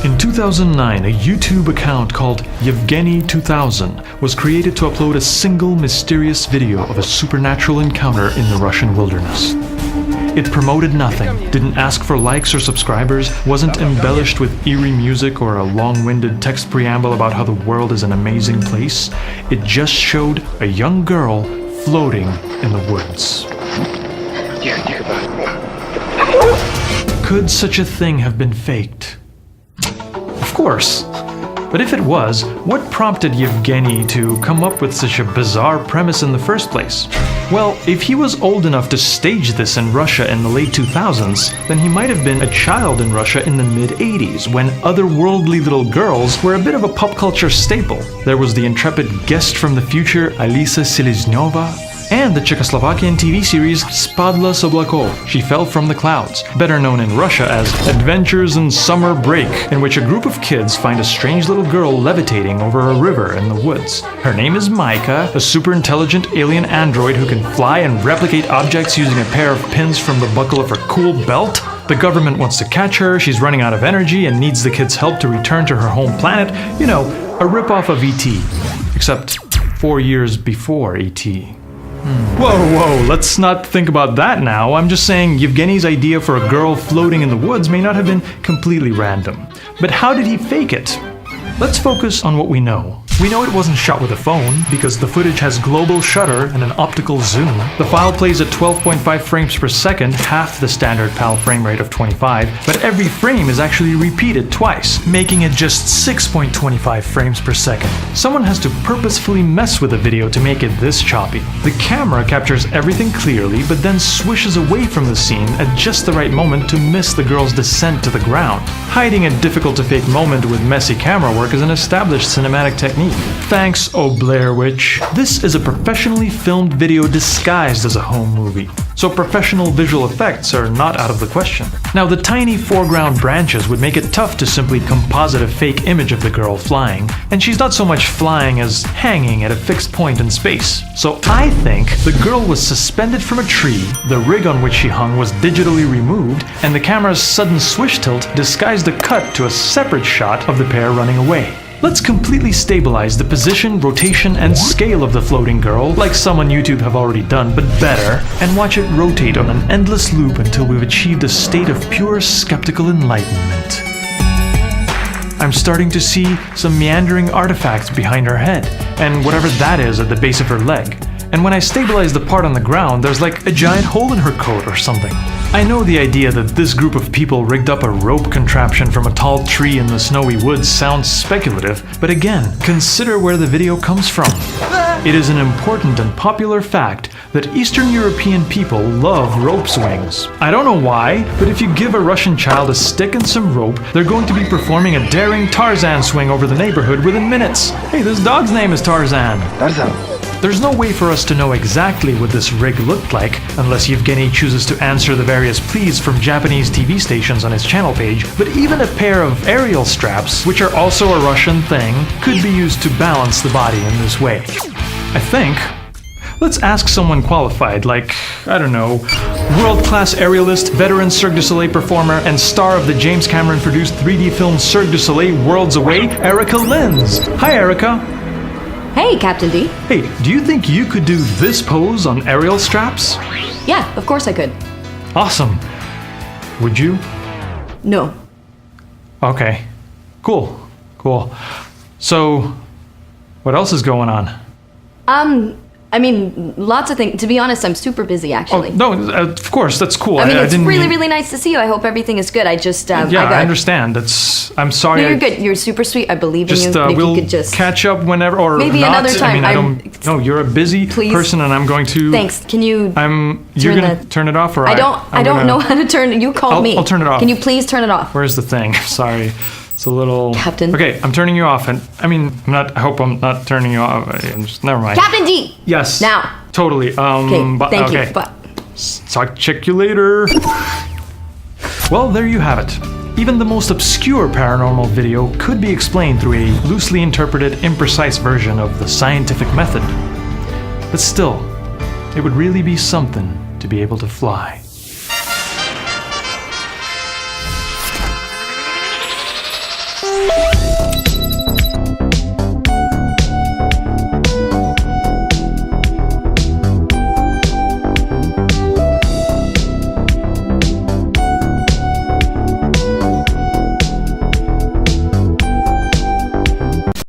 In 2009, a YouTube account called Yevgeny2000 was created to upload a single mysterious video of a supernatural encounter in the Russian wilderness. It promoted nothing, didn't ask for likes or subscribers, wasn't embellished with eerie music or a long-winded text preamble about how the world is an amazing place. It just showed a young girl floating in the woods. Could such a thing have been faked? Of course. But if it was, what prompted Yevgeny to come up with such a bizarre premise in the first place? Well, if he was old enough to stage this in Russia in the late 2000s, then he might have been a child in Russia in the mid-80s, when otherworldly little girls were a bit of a pop culture staple. There was the intrepid guest from the future, Alisa Selezneva, and the Czechoslovakian TV series Spadla z oblakov, She Fell from the Clouds, better known in Russia as Adventures in Summer Break, in which a group of kids find a strange little girl levitating over a river in the woods. Her name is Maika, a super intelligent alien android who can fly and replicate objects using a pair of pins from the buckle of her cool belt. The government wants to catch her, she's running out of energy and needs the kids' help to return to her home planet. You know, a ripoff of E.T. Except 4 years before E.T. Whoa, let's not think about that now. I'm just saying Yevgeny's idea for a girl floating in the woods may not have been completely random. But how did he fake it? Let's focus on what we know. We know it wasn't shot with a phone, because the footage has global shutter and an optical zoom. The file plays at 12.5 frames per second, half the standard PAL frame rate of 25, but every frame is actually repeated twice, making it just 6.25 frames per second. Someone has to purposefully mess with the video to make it this choppy. The camera captures everything clearly, but then swishes away from the scene at just the right moment to miss the girl's descent to the ground. Hiding a difficult-to-fake moment with messy camera work is an established cinematic technique. Thanks, oh Blair Witch. This is a professionally filmed video disguised as a home movie, so professional visual effects are not out of the question. Now, the tiny foreground branches would make it tough to simply composite a fake image of the girl flying, and she's not so much flying as hanging at a fixed point in space. So I think the girl was suspended from a tree, the rig on which she hung was digitally removed, and the camera's sudden swish tilt disguised a cut to a separate shot of the pair running away. Let's completely stabilize the position, rotation, and scale of the floating girl, like some on YouTube have already done, but better, and watch it rotate on an endless loop until we've achieved a state of pure skeptical enlightenment. I'm starting to see some meandering artifacts behind her head, and whatever that is at the base of her leg. And when I stabilize the part on the ground, there's like a giant hole in her coat or something. I know the idea that this group of people rigged up a rope contraption from a tall tree in the snowy woods sounds speculative, but again, consider where the video comes from. It is an important and popular fact that Eastern European people love rope swings. I don't know why, but if you give a Russian child a stick and some rope, they're going to be performing a daring Tarzan swing over the neighborhood within minutes. Hey, this dog's name is Tarzan. There's no way for us to know exactly what this rig looked like, unless Yevgeny chooses to answer the various pleas from Japanese TV stations on his channel page, but even a pair of aerial straps, which are also a Russian thing, could be used to balance the body in this way. I think. Let's ask someone qualified, like, I don't know, world-class aerialist, veteran Cirque du Soleil performer, and star of the James Cameron-produced 3D film Cirque du Soleil Worlds Away, Erica Linz. Hi, Erica. Hey, Captain D. Hey, do you think you could do this pose on aerial straps? Yeah, of course I could. Awesome. Would you? No. Okay. Cool. So, what else is going on? I mean, lots of things. To be honest, I'm super busy, actually. Oh, no, of course, that's cool. I mean, it's really nice to see you. I hope everything is good. I just, I understand. I'm sorry. No, you're good. You're super sweet. I believe in you. If We'll you could just catch up whenever, or maybe not. Another time. I mean, no, you're a busy person, and I'm going to. Thanks. Can you? You're gonna turn it off, or I don't know how to turn. You called me. I'll turn it off. Can you please turn it off? Where's the thing? Sorry. It's a little... Captain. Okay, I'm turning you off, and I hope I'm not turning you off. Never mind. Captain D! Yes. Now. Totally. Okay, thank you. But... Check you later. Well, there you have it. Even the most obscure paranormal video could be explained through a loosely interpreted, imprecise version of the scientific method. But still, it would really be something to be able to fly.